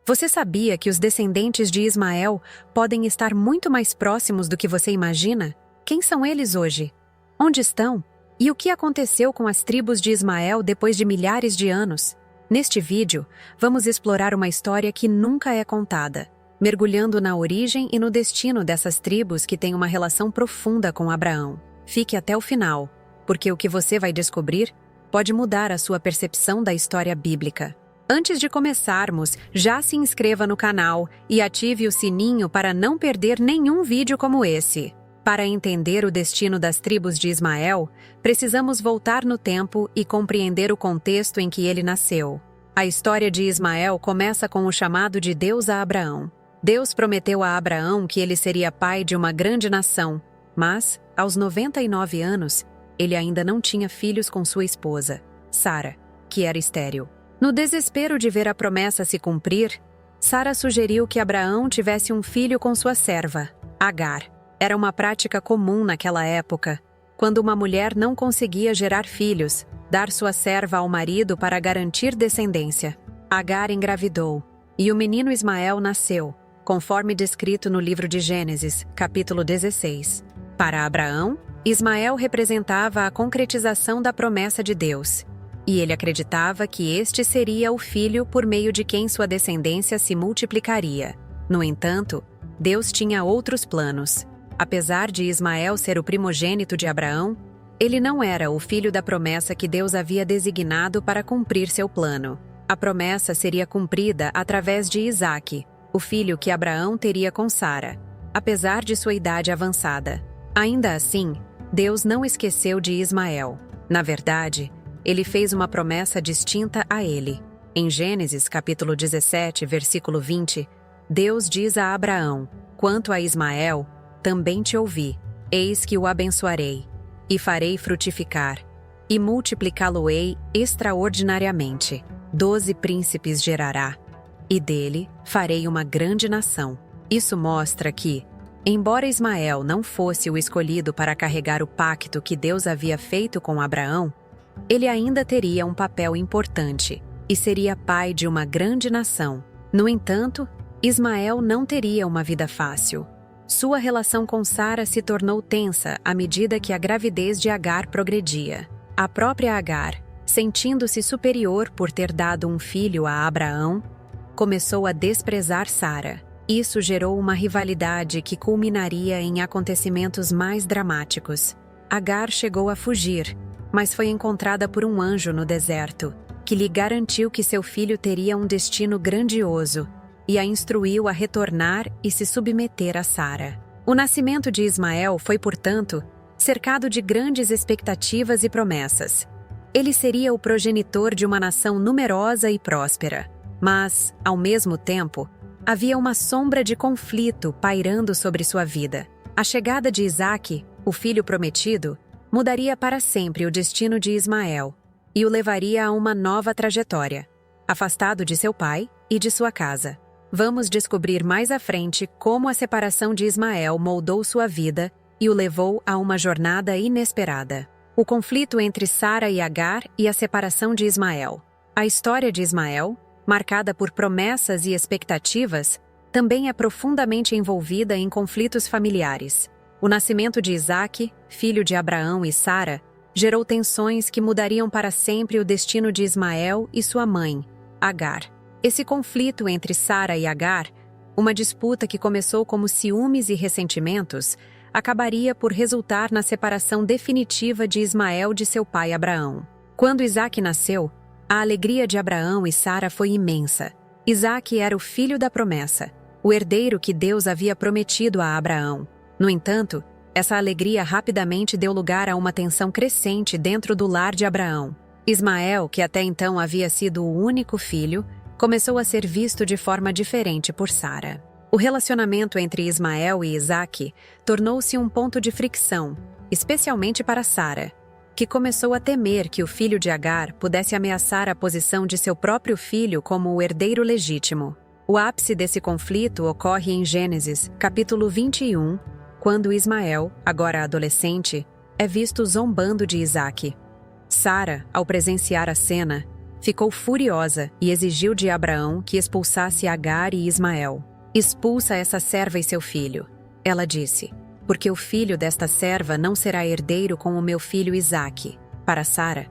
Você sabia que os descendentes de Ismael podem estar muito mais próximos do que você imagina? Quem são eles hoje? Onde estão? E o que aconteceu com as tribos de Ismael depois de milhares de anos? Neste vídeo, vamos explorar uma história que nunca é contada, mergulhando na origem e no destino dessas tribos que têm uma relação profunda com Abraão. Fique até o final, porque o que você vai descobrir pode mudar a sua percepção da história bíblica. Antes de começarmos, já se inscreva no canal e ative o sininho para não perder nenhum vídeo como esse. Para entender o destino das tribos de Ismael, precisamos voltar no tempo e compreender o contexto em que ele nasceu. A história de Ismael começa com o chamado de Deus a Abraão. Deus prometeu a Abraão que ele seria pai de uma grande nação, mas, aos 99 anos, ele ainda não tinha filhos com sua esposa, Sara, que era estéril. No desespero de ver a promessa se cumprir, Sara sugeriu que Abraão tivesse um filho com sua serva, Agar. Era uma prática comum naquela época, quando uma mulher não conseguia gerar filhos, dar sua serva ao marido para garantir descendência. Agar engravidou, e o menino Ismael nasceu, conforme descrito no livro de Gênesis, capítulo 16. Para Abraão, Ismael representava a concretização da promessa de Deus, e ele acreditava que este seria o filho por meio de quem sua descendência se multiplicaria. No entanto, Deus tinha outros planos. Apesar de Ismael ser o primogênito de Abraão, ele não era o filho da promessa que Deus havia designado para cumprir seu plano. A promessa seria cumprida através de Isaque, o filho que Abraão teria com Sara, apesar de sua idade avançada. Ainda assim, Deus não esqueceu de Ismael. Na verdade, ele fez uma promessa distinta a ele. Em Gênesis capítulo 17, versículo 20, Deus diz a Abraão: "Quanto a Ismael, também te ouvi, eis que o abençoarei, e farei frutificar, e multiplicá-lo-ei extraordinariamente. 12 príncipes gerará, e dele farei uma grande nação." Isso mostra que, embora Ismael não fosse o escolhido para carregar o pacto que Deus havia feito com Abraão, ele ainda teria um papel importante e seria pai de uma grande nação. No entanto, Ismael não teria uma vida fácil. Sua relação com Sara se tornou tensa à medida que a gravidez de Agar progredia. A própria Agar, sentindo-se superior por ter dado um filho a Abraão, começou a desprezar Sara. Isso gerou uma rivalidade que culminaria em acontecimentos mais dramáticos. Agar chegou a fugir, mas foi encontrada por um anjo no deserto, que lhe garantiu que seu filho teria um destino grandioso, e a instruiu a retornar e se submeter a Sara. O nascimento de Ismael foi, portanto, cercado de grandes expectativas e promessas. Ele seria o progenitor de uma nação numerosa e próspera. Mas, ao mesmo tempo, havia uma sombra de conflito pairando sobre sua vida. A chegada de Isaque, o filho prometido, mudaria para sempre o destino de Ismael e o levaria a uma nova trajetória, afastado de seu pai e de sua casa. Vamos descobrir mais à frente como a separação de Ismael moldou sua vida e o levou a uma jornada inesperada. O conflito entre Sara e Agar e a separação de Ismael. A história de Ismael, marcada por promessas e expectativas, também é profundamente envolvida em conflitos familiares. O nascimento de Isaque, filho de Abraão e Sara, gerou tensões que mudariam para sempre o destino de Ismael e sua mãe, Agar. Esse conflito entre Sara e Agar, uma disputa que começou como ciúmes e ressentimentos, acabaria por resultar na separação definitiva de Ismael de seu pai Abraão. Quando Isaque nasceu, a alegria de Abraão e Sara foi imensa. Isaque era o filho da promessa, o herdeiro que Deus havia prometido a Abraão. No entanto, essa alegria rapidamente deu lugar a uma tensão crescente dentro do lar de Abraão. Ismael, que até então havia sido o único filho, começou a ser visto de forma diferente por Sara. O relacionamento entre Ismael e Isaque tornou-se um ponto de fricção, especialmente para Sara, que começou a temer que o filho de Agar pudesse ameaçar a posição de seu próprio filho como o herdeiro legítimo. O ápice desse conflito ocorre em Gênesis, capítulo 21, quando Ismael, agora adolescente, é visto zombando de Isaque. Sara, ao presenciar a cena, ficou furiosa e exigiu de Abraão que expulsasse Agar e Ismael. Expulsa essa serva e seu filho. Ela disse, porque o filho desta serva não será herdeiro com o meu filho Isaque. Para Sara,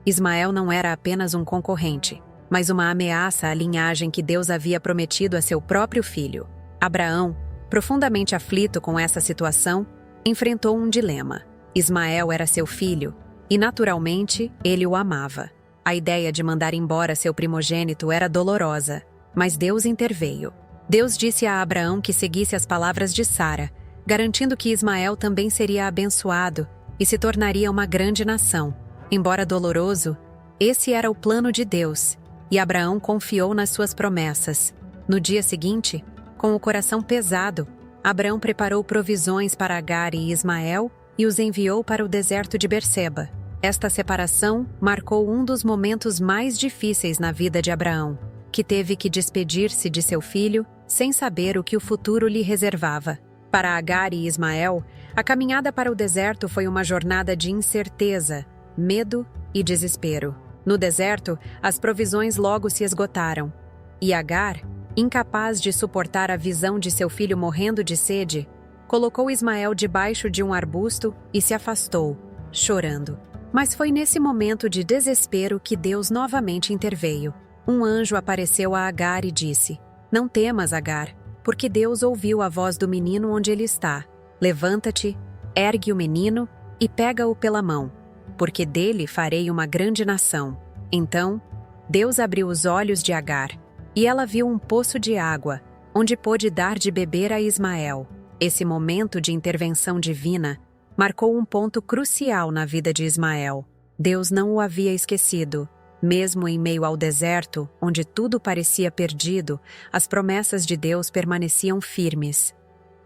Ismael não era apenas um concorrente, mas uma ameaça à linhagem que Deus havia prometido a seu próprio filho. Abraão, profundamente aflito com essa situação, enfrentou um dilema. Ismael era seu filho, e naturalmente ele o amava. A ideia de mandar embora seu primogênito era dolorosa, mas Deus interveio. Deus disse a Abraão que seguisse as palavras de Sara, garantindo que Ismael também seria abençoado e se tornaria uma grande nação. Embora doloroso, esse era o plano de Deus, e Abraão confiou nas suas promessas. No dia seguinte, com o coração pesado, Abraão preparou provisões para Agar e Ismael e os enviou para o deserto de Berseba. Esta separação marcou um dos momentos mais difíceis na vida de Abraão, que teve que despedir-se de seu filho sem saber o que o futuro lhe reservava. Para Agar e Ismael, a caminhada para o deserto foi uma jornada de incerteza, medo e desespero. No deserto, as provisões logo se esgotaram, e Agar, incapaz de suportar a visão de seu filho morrendo de sede, colocou Ismael debaixo de um arbusto e se afastou, chorando. Mas foi nesse momento de desespero que Deus novamente interveio. Um anjo apareceu a Agar e disse, não temas, Agar, porque Deus ouviu a voz do menino onde ele está. Levanta-te, ergue o menino e pega-o pela mão, porque dele farei uma grande nação. Então, Deus abriu os olhos de Agar, e ela viu um poço de água, onde pôde dar de beber a Ismael. Esse momento de intervenção divina marcou um ponto crucial na vida de Ismael. Deus não o havia esquecido. Mesmo em meio ao deserto, onde tudo parecia perdido, as promessas de Deus permaneciam firmes.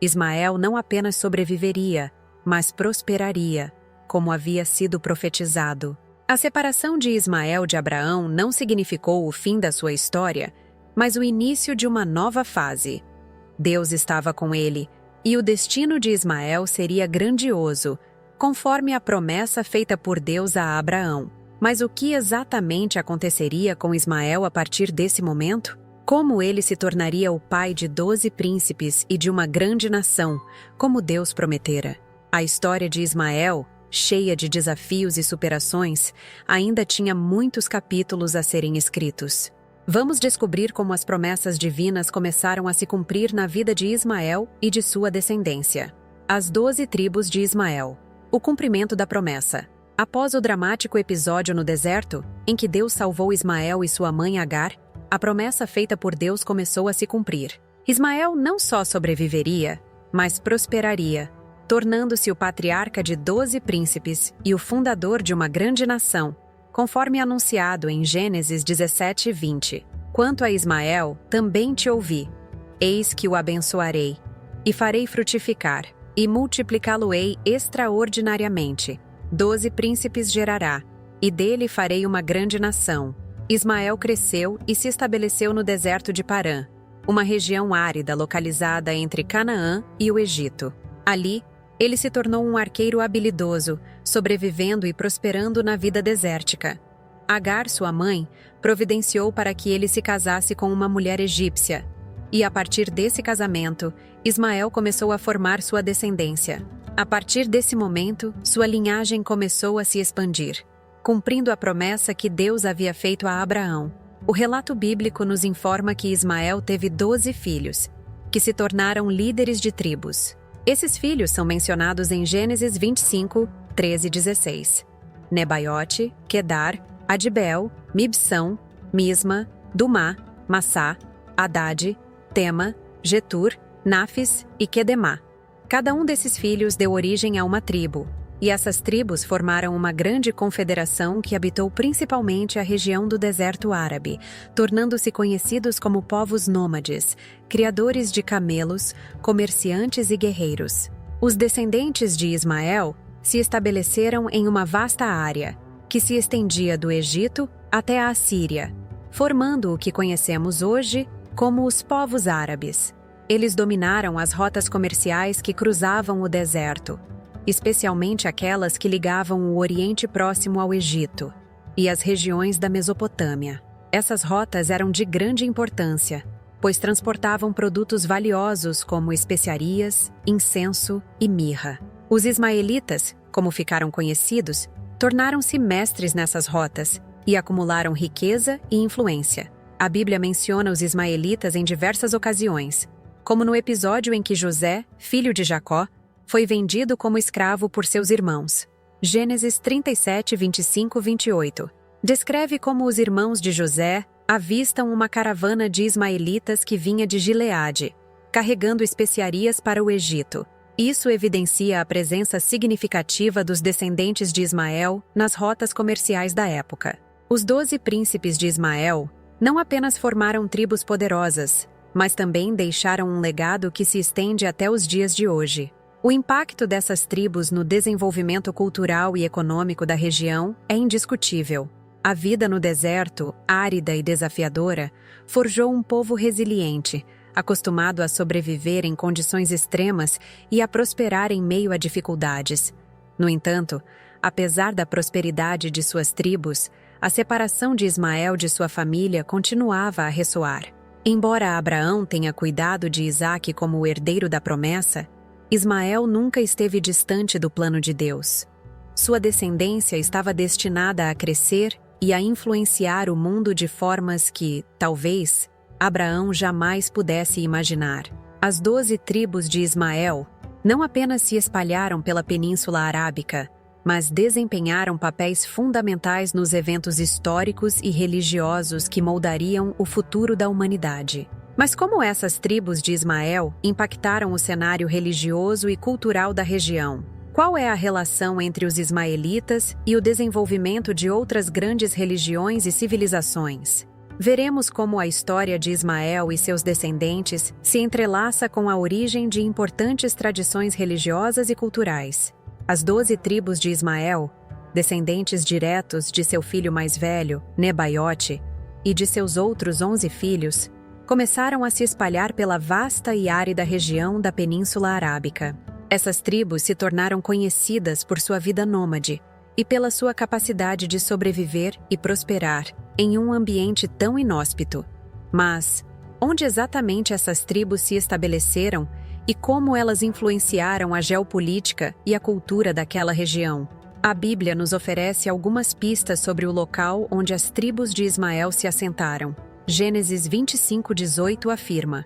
Ismael não apenas sobreviveria, mas prosperaria, como havia sido profetizado. A separação de Ismael de Abraão não significou o fim da sua história, mas o início de uma nova fase. Deus estava com ele, e o destino de Ismael seria grandioso, conforme a promessa feita por Deus a Abraão. Mas o que exatamente aconteceria com Ismael a partir desse momento? Como ele se tornaria o pai de 12 príncipes e de uma grande nação, como Deus prometera? A história de Ismael, cheia de desafios e superações, ainda tinha muitos capítulos a serem escritos. Vamos descobrir como as promessas divinas começaram a se cumprir na vida de Ismael e de sua descendência. As 12 tribos de Ismael. O cumprimento da promessa. Após o dramático episódio no deserto, em que Deus salvou Ismael e sua mãe Agar, a promessa feita por Deus começou a se cumprir. Ismael não só sobreviveria, mas prosperaria, tornando-se o patriarca de 12 príncipes e o fundador de uma grande nação, conforme anunciado em Gênesis 17:20. Quanto a Ismael, também te ouvi. Eis que o abençoarei, e farei frutificar, e multiplicá-lo-ei extraordinariamente. 12 príncipes gerará, e dele farei uma grande nação. Ismael cresceu e se estabeleceu no deserto de Parã, uma região árida localizada entre Canaã e o Egito. Ali, ele se tornou um arqueiro habilidoso, sobrevivendo e prosperando na vida desértica. Agar, sua mãe, providenciou para que ele se casasse com uma mulher egípcia, e a partir desse casamento, Ismael começou a formar sua descendência. A partir desse momento, sua linhagem começou a se expandir, cumprindo a promessa que Deus havia feito a Abraão. O relato bíblico nos informa que Ismael teve 12 filhos, que se tornaram líderes de tribos. Esses filhos são mencionados em Gênesis 25, 13 e 16. Nebaiote, Quedar, Adbel, Mibsão, Misma, Dumá, Massá, Hadade, Tema, Getur, Nafis e Quedemá. Cada um desses filhos deu origem a uma tribo, e essas tribos formaram uma grande confederação que habitou principalmente a região do deserto árabe, tornando-se conhecidos como povos nômades, criadores de camelos, comerciantes e guerreiros. Os descendentes de Ismael se estabeleceram em uma vasta área, que se estendia do Egito até a Assíria, formando o que conhecemos hoje como os povos árabes. Eles dominaram as rotas comerciais que cruzavam o deserto, especialmente aquelas que ligavam o Oriente Próximo ao Egito. e as regiões da Mesopotâmia. Essas rotas eram de grande importância, pois transportavam produtos valiosos como especiarias, incenso e mirra. Os ismaelitas, como ficaram conhecidos, tornaram-se mestres nessas rotas e acumularam riqueza e influência. A Bíblia menciona os ismaelitas em diversas ocasiões, como no episódio em que José, filho de Jacó, foi vendido como escravo por seus irmãos. Gênesis 37, 25, 28. Descreve como os irmãos de José avistam uma caravana de ismaelitas que vinha de Gileade, carregando especiarias para o Egito. Isso evidencia a presença significativa dos descendentes de Ismael nas rotas comerciais da época. Os 12 príncipes de Ismael não apenas formaram tribos poderosas, mas também deixaram um legado que se estende até os dias de hoje. O impacto dessas tribos no desenvolvimento cultural e econômico da região é indiscutível. A vida no deserto, árida e desafiadora, forjou um povo resiliente, acostumado a sobreviver em condições extremas e a prosperar em meio a dificuldades. No entanto, apesar da prosperidade de suas tribos, a separação de Ismael de sua família continuava a ressoar. Embora Abraão tenha cuidado de Isaque como o herdeiro da promessa, Ismael nunca esteve distante do plano de Deus. Sua descendência estava destinada a crescer e a influenciar o mundo de formas que, talvez, Abraão jamais pudesse imaginar. As 12 tribos de Ismael não apenas se espalharam pela Península Arábica, mas desempenharam papéis fundamentais nos eventos históricos e religiosos que moldariam o futuro da humanidade. Mas como essas tribos de Ismael impactaram o cenário religioso e cultural da região? Qual é a relação entre os ismaelitas e o desenvolvimento de outras grandes religiões e civilizações? Veremos como a história de Ismael e seus descendentes se entrelaça com a origem de importantes tradições religiosas e culturais. As 12 tribos de Ismael, descendentes diretos de seu filho mais velho, Nebaiote, e de seus outros 11 filhos, começaram a se espalhar pela vasta e árida região da Península Arábica. Essas tribos se tornaram conhecidas por sua vida nômade e pela sua capacidade de sobreviver e prosperar em um ambiente tão inóspito. Mas, onde exatamente essas tribos se estabeleceram e como elas influenciaram a geopolítica e a cultura daquela região? A Bíblia nos oferece algumas pistas sobre o local onde as tribos de Ismael se assentaram. Gênesis 25:18 afirma: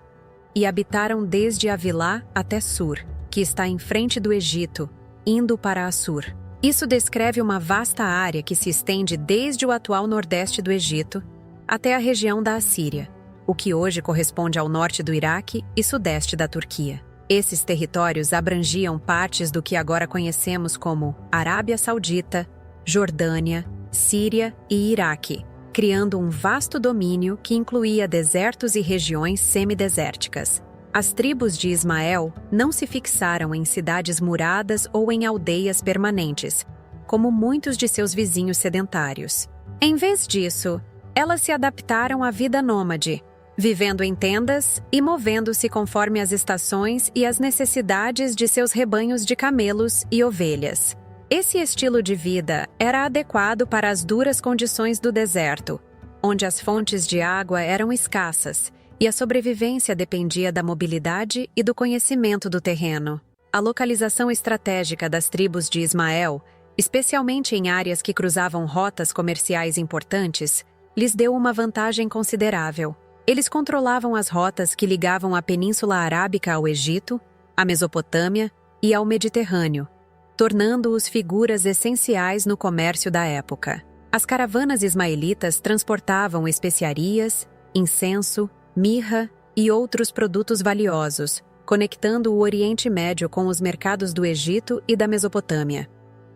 "E habitaram desde Avilá até Sur, que está em frente do Egito, indo para Assur." Isso descreve uma vasta área que se estende desde o atual nordeste do Egito até a região da Assíria, o que hoje corresponde ao norte do Iraque e sudeste da Turquia. Esses territórios abrangiam partes do que agora conhecemos como Arábia Saudita, Jordânia, Síria e Iraque, criando um vasto domínio que incluía desertos e regiões semidesérticas. As tribos de Ismael não se fixaram em cidades muradas ou em aldeias permanentes, como muitos de seus vizinhos sedentários. Em vez disso, elas se adaptaram à vida nômade, vivendo em tendas e movendo-se conforme as estações e as necessidades de seus rebanhos de camelos e ovelhas. Esse estilo de vida era adequado para as duras condições do deserto, onde as fontes de água eram escassas e a sobrevivência dependia da mobilidade e do conhecimento do terreno. A localização estratégica das tribos de Ismael, especialmente em áreas que cruzavam rotas comerciais importantes, lhes deu uma vantagem considerável. Eles controlavam as rotas que ligavam a Península Arábica ao Egito, à Mesopotâmia e ao Mediterrâneo, tornando-os figuras essenciais no comércio da época. As caravanas ismaelitas transportavam especiarias, incenso, mirra e outros produtos valiosos, conectando o Oriente Médio com os mercados do Egito e da Mesopotâmia.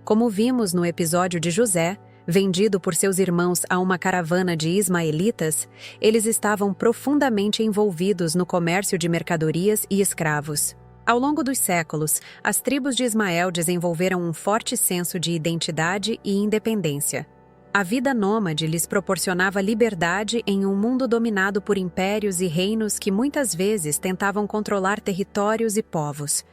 Como vimos no episódio de José, vendido por seus irmãos a uma caravana de ismaelitas, eles estavam profundamente envolvidos no comércio de mercadorias e escravos. Ao longo dos séculos, as tribos de Ismael desenvolveram um forte senso de identidade e independência. A vida nômade lhes proporcionava liberdade em um mundo dominado por impérios e reinos que muitas vezes tentavam controlar territórios e povos.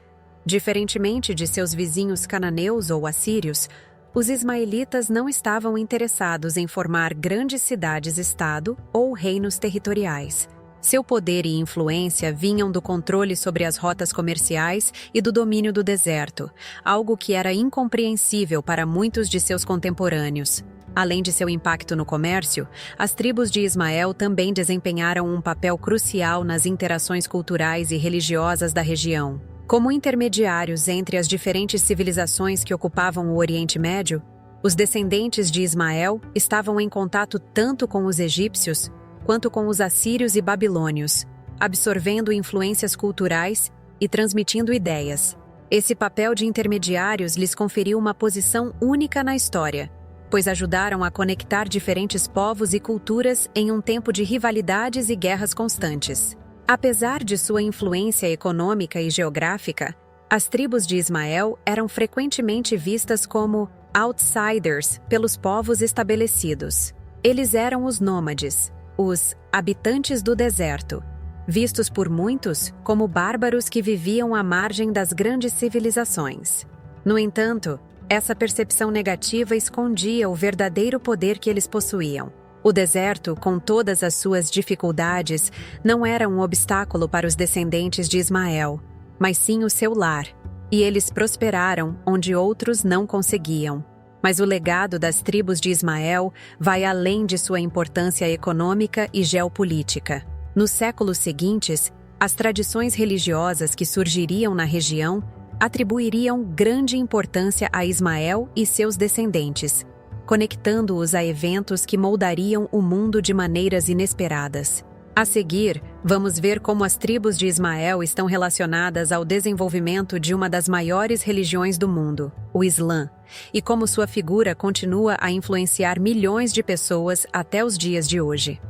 Diferentemente de seus vizinhos cananeus ou assírios, Os ismaelitas não estavam interessados em formar grandes cidades-estado ou reinos territoriais. Seu poder e influência vinham do controle sobre as rotas comerciais e do domínio do deserto, algo que era incompreensível para muitos de seus contemporâneos. Além de seu impacto no comércio, as tribos de Ismael também desempenharam um papel crucial nas interações culturais e religiosas da região. Como intermediários entre as diferentes civilizações que ocupavam o Oriente Médio, os descendentes de Ismael estavam em contato tanto com os egípcios quanto com os assírios e babilônios, absorvendo influências culturais e transmitindo ideias. Esse papel de intermediários lhes conferiu uma posição única na história, pois ajudaram a conectar diferentes povos e culturas em um tempo de rivalidades e guerras constantes. Apesar de sua influência econômica e geográfica, as tribos de Ismael eram frequentemente vistas como outsiders pelos povos estabelecidos. Eles eram os nômades, os habitantes do deserto, vistos por muitos como bárbaros que viviam à margem das grandes civilizações. No entanto, essa percepção negativa escondia o verdadeiro poder que eles possuíam. O deserto, com todas as suas dificuldades, não era um obstáculo para os descendentes de Ismael, mas sim o seu lar, e eles prosperaram onde outros não conseguiam. Mas o legado das tribos de Ismael vai além de sua importância econômica e geopolítica. Nos séculos seguintes, as tradições religiosas que surgiriam na região atribuiriam grande importância a Ismael e seus descendentes, conectando-os a eventos que moldariam o mundo de maneiras inesperadas. A seguir, vamos ver como as tribos de Ismael estão relacionadas ao desenvolvimento de uma das maiores religiões do mundo, o Islã, e como sua figura continua a influenciar milhões de pessoas até os dias de hoje.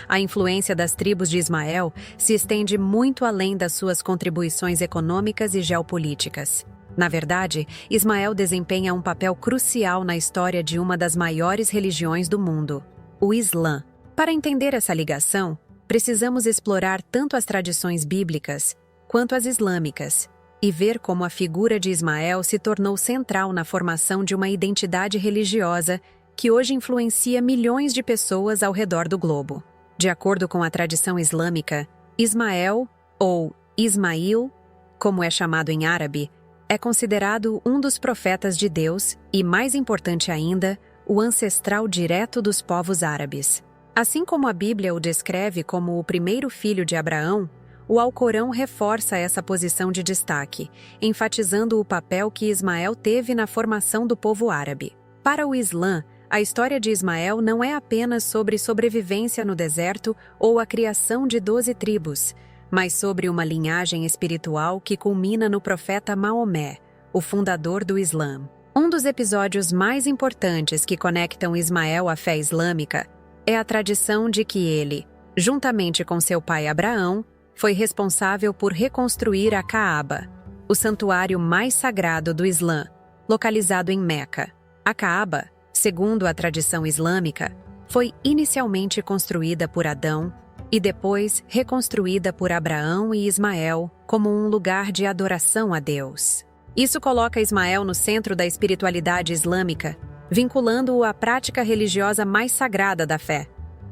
A influência das tribos de Ismael se estende muito além das suas contribuições econômicas e geopolíticas. Na verdade, Ismael desempenha um papel crucial na história de uma das maiores religiões do mundo, o Islã. Para entender essa ligação, precisamos explorar tanto as tradições bíblicas quanto as islâmicas e ver como a figura de Ismael se tornou central na formação de uma identidade religiosa que hoje influencia milhões de pessoas ao redor do globo. De acordo com a tradição islâmica, Ismael, ou Ismail, como é chamado em árabe, é considerado um dos profetas de Deus e, mais importante ainda, o ancestral direto dos povos árabes. Assim como a Bíblia o descreve como o primeiro filho de Abraão, o Alcorão reforça essa posição de destaque, enfatizando o papel que Ismael teve na formação do povo árabe. Para o Islã, a história de Ismael não é apenas sobre sobrevivência no deserto ou a criação de 12 tribos, mas sobre uma linhagem espiritual que culmina no profeta Maomé, o fundador do Islã. Um dos episódios mais importantes que conectam Ismael à fé islâmica é a tradição de que ele, juntamente com seu pai Abraão, foi responsável por reconstruir a Caaba, o santuário mais sagrado do Islã, localizado em Meca. A Caaba, segundo a tradição islâmica, foi inicialmente construída por Adão e depois reconstruída por Abraão e Ismael como um lugar de adoração a Deus. Isso coloca Ismael no centro da espiritualidade islâmica, vinculando-o à prática religiosa mais sagrada da fé,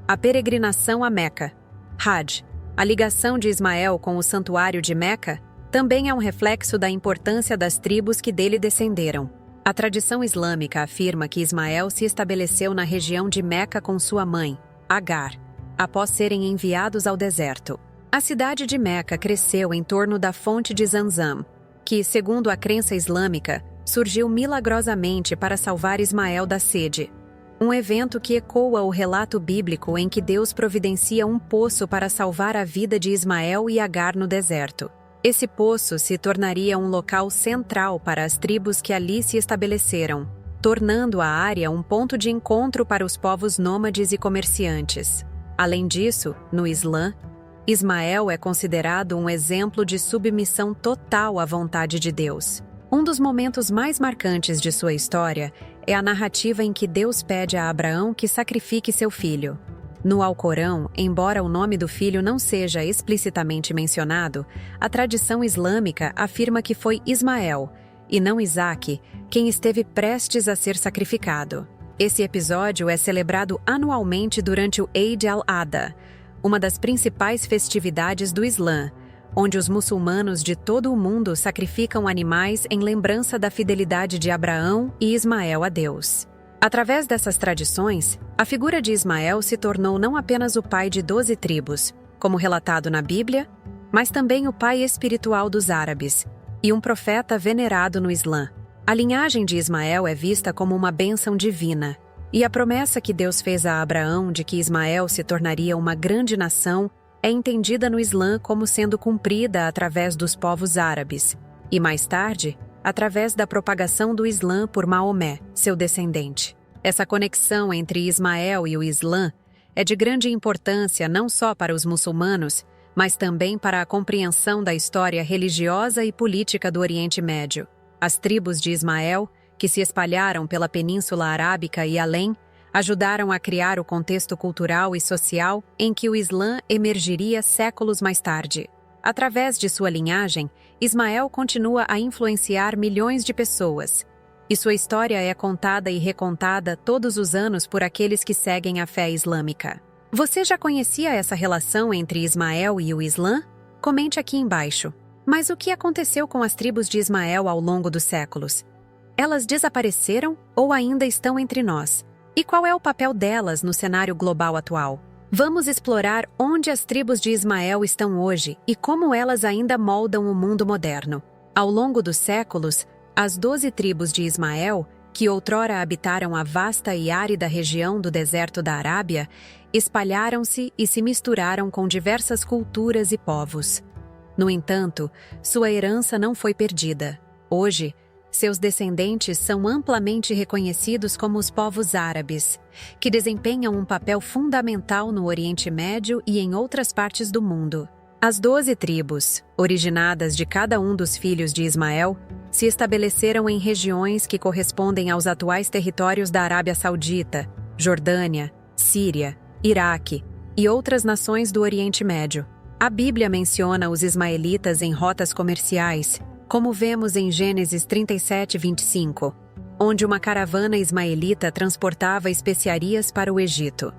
a peregrinação a Meca. Hajj, a ligação de Ismael com o santuário de Meca, também é um reflexo da importância das tribos que dele descenderam. A tradição islâmica afirma que Ismael se estabeleceu na região de Meca com sua mãe, Agar, após serem enviados ao deserto. A cidade de Meca cresceu em torno da fonte de Zamzam, que, segundo a crença islâmica, surgiu milagrosamente para salvar Ismael da sede. Um evento que ecoa o relato bíblico em que Deus providencia um poço para salvar a vida de Ismael e Agar no deserto. Esse poço se tornaria um local central para as tribos que ali se estabeleceram, tornando a área um ponto de encontro para os povos nômades e comerciantes. Além disso, no Islã, Ismael é considerado um exemplo de submissão total à vontade de Deus. Um dos momentos mais marcantes de sua história é a narrativa em que Deus pede a Abraão que sacrifique seu filho. No Alcorão, embora o nome do filho não seja explicitamente mencionado, a tradição islâmica afirma que foi Ismael, e não Isaque, quem esteve prestes a ser sacrificado. Esse episódio é celebrado anualmente durante o Eid al-Adha, uma das principais festividades do Islã, onde os muçulmanos de todo o mundo sacrificam animais em lembrança da fidelidade de Abraão e Ismael a Deus. Através dessas tradições, a figura de Ismael se tornou não apenas o pai de 12 tribos, como relatado na Bíblia, mas também o pai espiritual dos árabes e um profeta venerado no Islã. A linhagem de Ismael é vista como uma bênção divina, e a promessa que Deus fez a Abraão de que Ismael se tornaria uma grande nação é entendida no Islã como sendo cumprida através dos povos árabes, e mais tarde, através da propagação do Islã por Maomé, seu descendente. Essa conexão entre Ismael e o Islã é de grande importância não só para os muçulmanos, mas também para a compreensão da história religiosa e política do Oriente Médio. As tribos de Ismael, que se espalharam pela Península Arábica e além, ajudaram a criar o contexto cultural e social em que o Islã emergiria séculos mais tarde. Através de sua linhagem, Ismael continua a influenciar milhões de pessoas, e sua história é contada e recontada todos os anos por aqueles que seguem a fé islâmica. Você já conhecia essa relação entre Ismael e o Islã? Comente aqui embaixo. Mas o que aconteceu com as tribos de Ismael ao longo dos séculos? Elas desapareceram ou ainda estão entre nós? E qual é o papel delas no cenário global atual? Vamos explorar onde as tribos de Ismael estão hoje e como elas ainda moldam o mundo moderno. Ao longo dos séculos, as 12 tribos de Ismael, que outrora habitaram a vasta e árida região do deserto da Arábia, espalharam-se e se misturaram com diversas culturas e povos. No entanto, sua herança não foi perdida. Hoje, seus descendentes são amplamente reconhecidos como os povos árabes, que desempenham um papel fundamental no Oriente Médio e em outras partes do mundo. As 12 tribos, originadas de cada um dos filhos de Ismael, se estabeleceram em regiões que correspondem aos atuais territórios da Arábia Saudita, Jordânia, Síria, Iraque e outras nações do Oriente Médio. A Bíblia menciona os ismaelitas em rotas comerciais, como vemos em Gênesis 37:25, onde uma caravana ismaelita transportava especiarias para o Egito.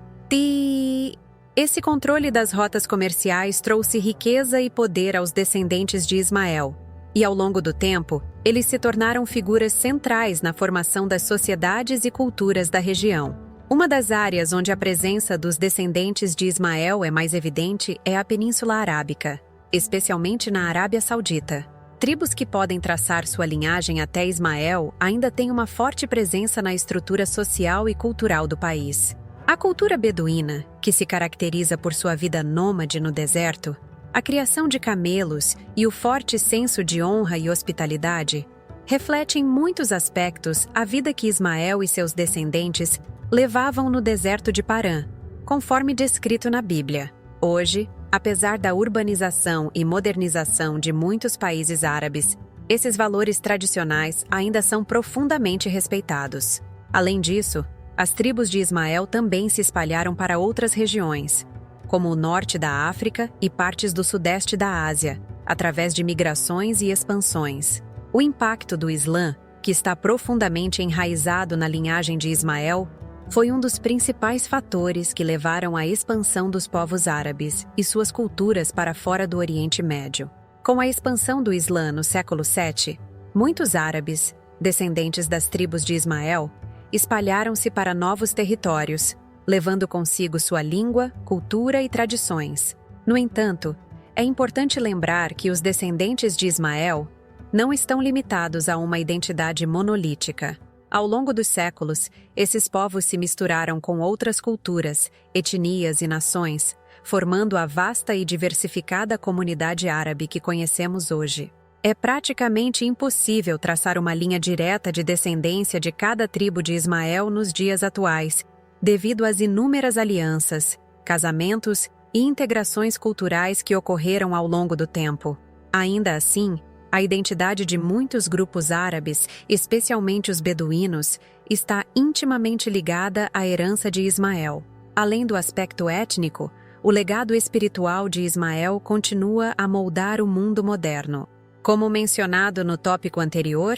Esse controle das rotas comerciais trouxe riqueza e poder aos descendentes de Ismael, e ao longo do tempo, eles se tornaram figuras centrais na formação das sociedades e culturas da região. Uma das áreas onde a presença dos descendentes de Ismael é mais evidente é a Península Arábica, especialmente na Arábia Saudita. Tribos que podem traçar sua linhagem até Ismael ainda têm uma forte presença na estrutura social e cultural do país. A cultura beduína, que se caracteriza por sua vida nômade no deserto, a criação de camelos e o forte senso de honra e hospitalidade, reflete em muitos aspectos a vida que Ismael e seus descendentes levavam no deserto de Parã, conforme descrito na Bíblia. Hoje, apesar da urbanização e modernização de muitos países árabes, esses valores tradicionais ainda são profundamente respeitados. Além disso, as tribos de Ismael também se espalharam para outras regiões, como o norte da África e partes do sudeste da Ásia, através de migrações e expansões. O impacto do Islã, que está profundamente enraizado na linhagem de Ismael, foi um dos principais fatores que levaram à expansão dos povos árabes e suas culturas para fora do Oriente Médio. Com a expansão do Islã no século VII, muitos árabes, descendentes das tribos de Ismael, espalharam-se para novos territórios, levando consigo sua língua, cultura e tradições. No entanto, é importante lembrar que os descendentes de Ismael não estão limitados a uma identidade monolítica. Ao longo dos séculos, esses povos se misturaram com outras culturas, etnias e nações, formando a vasta e diversificada comunidade árabe que conhecemos hoje. É praticamente impossível traçar uma linha direta de descendência de cada tribo de Ismael nos dias atuais, devido às inúmeras alianças, casamentos e integrações culturais que ocorreram ao longo do tempo. Ainda assim, a identidade de muitos grupos árabes, especialmente os beduínos, está intimamente ligada à herança de Ismael. Além do aspecto étnico, o legado espiritual de Ismael continua a moldar o mundo moderno. Como mencionado no tópico anterior,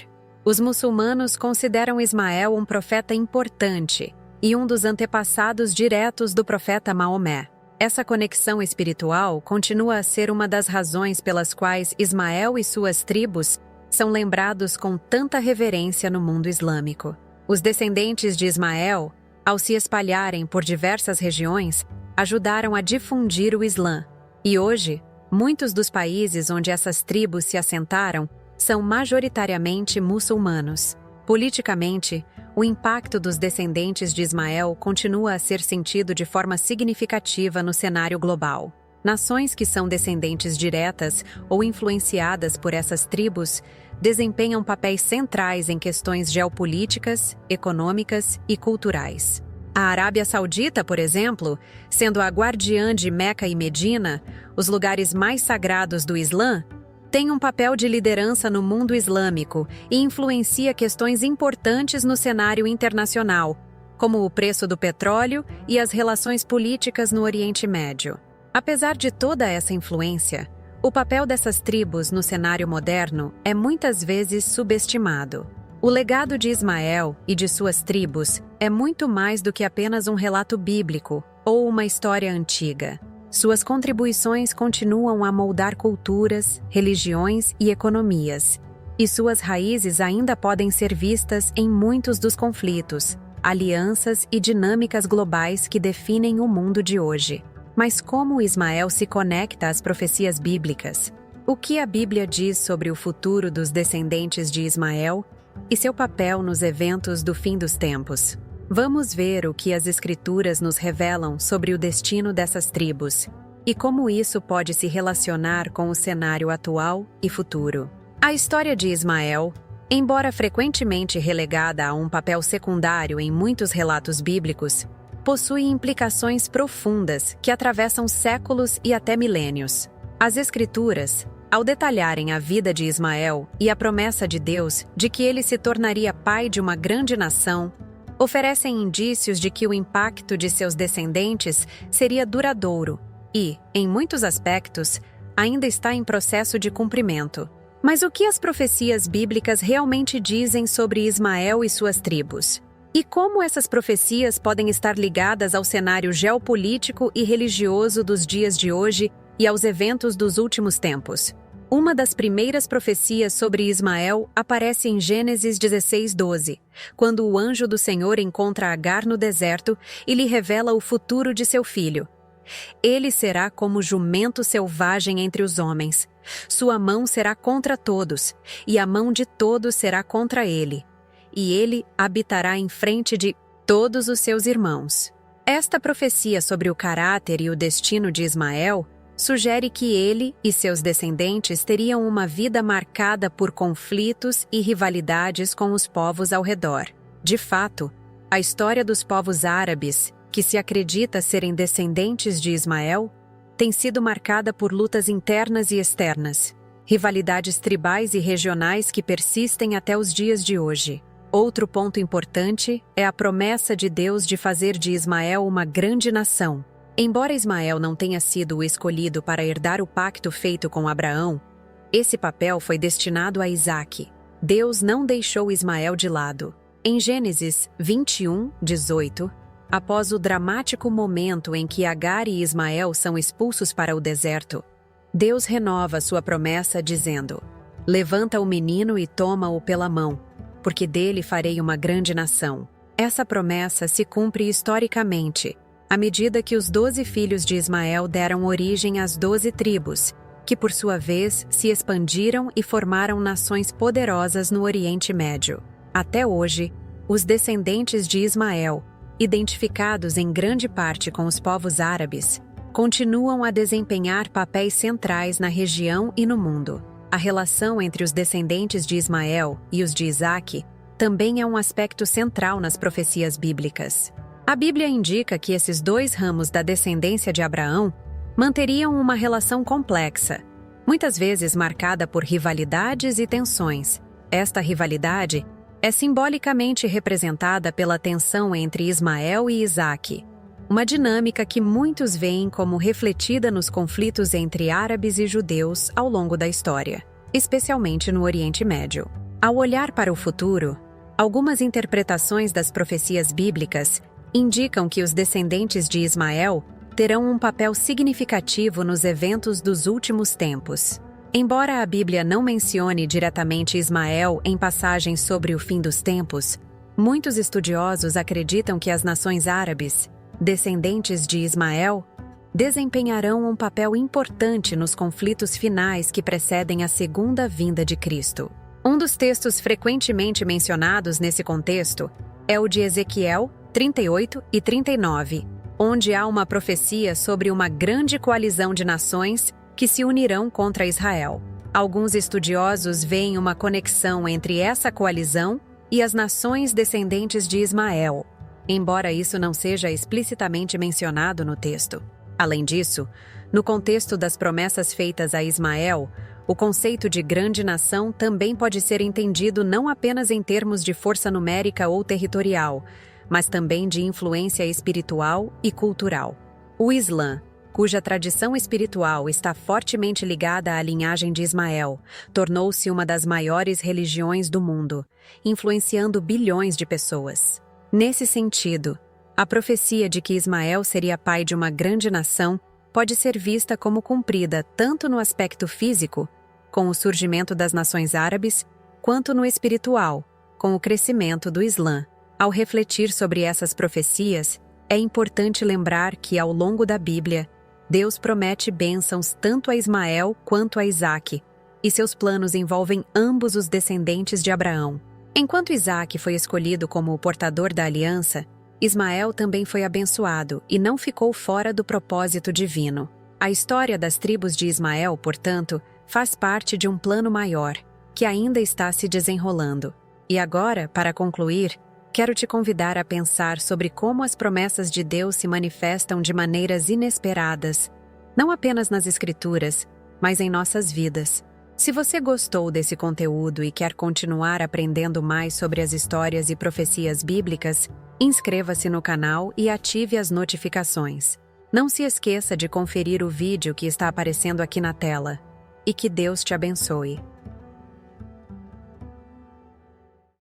Os muçulmanos consideram Ismael um profeta importante e um dos antepassados diretos do profeta Maomé. Essa conexão espiritual continua a ser uma das razões pelas quais Ismael e suas tribos são lembrados com tanta reverência no mundo islâmico. Os descendentes de Ismael, ao se espalharem por diversas regiões, ajudaram a difundir o Islã. E hoje, muitos dos países onde essas tribos se assentaram são majoritariamente muçulmanos. Politicamente, o impacto dos descendentes de Ismael continua a ser sentido de forma significativa no cenário global. Nações que são descendentes diretas ou influenciadas por essas tribos desempenham papéis centrais em questões geopolíticas, econômicas e culturais. A Arábia Saudita, por exemplo, sendo a guardiã de Meca e Medina, os lugares mais sagrados do Islã, tem um papel de liderança no mundo islâmico e influencia questões importantes no cenário internacional, como o preço do petróleo e as relações políticas no Oriente Médio. Apesar de toda essa influência, o papel dessas tribos no cenário moderno é muitas vezes subestimado. O legado de Ismael e de suas tribos é muito mais do que apenas um relato bíblico ou uma história antiga. Suas contribuições continuam a moldar culturas, religiões e economias, e suas raízes ainda podem ser vistas em muitos dos conflitos, alianças e dinâmicas globais que definem o mundo de hoje. Mas como Ismael se conecta às profecias bíblicas? O que a Bíblia diz sobre o futuro dos descendentes de Ismael e seu papel nos eventos do fim dos tempos? Vamos ver o que as Escrituras nos revelam sobre o destino dessas tribos e como isso pode se relacionar com o cenário atual e futuro. A história de Ismael, embora frequentemente relegada a um papel secundário em muitos relatos bíblicos, possui implicações profundas que atravessam séculos e até milênios. As Escrituras, ao detalharem a vida de Ismael e a promessa de Deus de que ele se tornaria pai de uma grande nação, oferecem indícios de que o impacto de seus descendentes seria duradouro e, em muitos aspectos, ainda está em processo de cumprimento. Mas o que as profecias bíblicas realmente dizem sobre Ismael e suas tribos? E como essas profecias podem estar ligadas ao cenário geopolítico e religioso dos dias de hoje e aos eventos dos últimos tempos? Uma das primeiras profecias sobre Ismael aparece em Gênesis 16:12, quando o anjo do Senhor encontra Agar no deserto e lhe revela o futuro de seu filho. Ele será como jumento selvagem entre os homens. Sua mão será contra todos, e a mão de todos será contra ele. E ele habitará em frente de todos os seus irmãos. Esta profecia sobre o caráter e o destino de Ismael sugere que ele e seus descendentes teriam uma vida marcada por conflitos e rivalidades com os povos ao redor. De fato, a história dos povos árabes, que se acredita serem descendentes de Ismael, tem sido marcada por lutas internas e externas, rivalidades tribais e regionais que persistem até os dias de hoje. Outro ponto importante é a promessa de Deus de fazer de Ismael uma grande nação. Embora Ismael não tenha sido o escolhido para herdar o pacto feito com Abraão, esse papel foi destinado a Isaque. Deus não deixou Ismael de lado. Em Gênesis 21:18, após o dramático momento em que Agar e Ismael são expulsos para o deserto, Deus renova sua promessa dizendo: "Levanta o menino e toma-o pela mão, porque dele farei uma grande nação." Essa promessa se cumpre historicamente, à medida que os 12 filhos de Ismael deram origem às 12 tribos, que por sua vez se expandiram e formaram nações poderosas no Oriente Médio. Até hoje, os descendentes de Ismael, identificados em grande parte com os povos árabes, continuam a desempenhar papéis centrais na região e no mundo. A relação entre os descendentes de Ismael e os de Isaque também é um aspecto central nas profecias bíblicas. A Bíblia indica que esses dois ramos da descendência de Abraão manteriam uma relação complexa, muitas vezes marcada por rivalidades e tensões. Esta rivalidade é simbolicamente representada pela tensão entre Ismael e Isaque, uma dinâmica que muitos veem como refletida nos conflitos entre árabes e judeus ao longo da história, especialmente no Oriente Médio. Ao olhar para o futuro, algumas interpretações das profecias bíblicas indicam que os descendentes de Ismael terão um papel significativo nos eventos dos últimos tempos. Embora a Bíblia não mencione diretamente Ismael em passagens sobre o fim dos tempos, muitos estudiosos acreditam que as nações árabes, descendentes de Ismael, desempenharão um papel importante nos conflitos finais que precedem a segunda vinda de Cristo. Um dos textos frequentemente mencionados nesse contexto é o de Ezequiel 38 e 39, onde há uma profecia sobre uma grande coalizão de nações que se unirão contra Israel. Alguns estudiosos veem uma conexão entre essa coalizão e as nações descendentes de Ismael, embora isso não seja explicitamente mencionado no texto. Além disso, no contexto das promessas feitas a Ismael, o conceito de grande nação também pode ser entendido não apenas em termos de força numérica ou territorial, mas também de influência espiritual e cultural. O Islã, cuja tradição espiritual está fortemente ligada à linhagem de Ismael, tornou-se uma das maiores religiões do mundo, influenciando bilhões de pessoas. Nesse sentido, a profecia de que Ismael seria pai de uma grande nação pode ser vista como cumprida tanto no aspecto físico, com o surgimento das nações árabes, quanto no espiritual, com o crescimento do Islã. Ao refletir sobre essas profecias, é importante lembrar que, ao longo da Bíblia, Deus promete bênçãos tanto a Ismael quanto a Isaque, e seus planos envolvem ambos os descendentes de Abraão. Enquanto Isaque foi escolhido como o portador da aliança, Ismael também foi abençoado e não ficou fora do propósito divino. A história das tribos de Ismael, portanto, faz parte de um plano maior, que ainda está se desenrolando. E agora, para concluir, quero te convidar a pensar sobre como as promessas de Deus se manifestam de maneiras inesperadas, não apenas nas Escrituras, mas em nossas vidas. Se você gostou desse conteúdo e quer continuar aprendendo mais sobre as histórias e profecias bíblicas, inscreva-se no canal e ative as notificações. Não se esqueça de conferir o vídeo que está aparecendo aqui na tela. E que Deus te abençoe.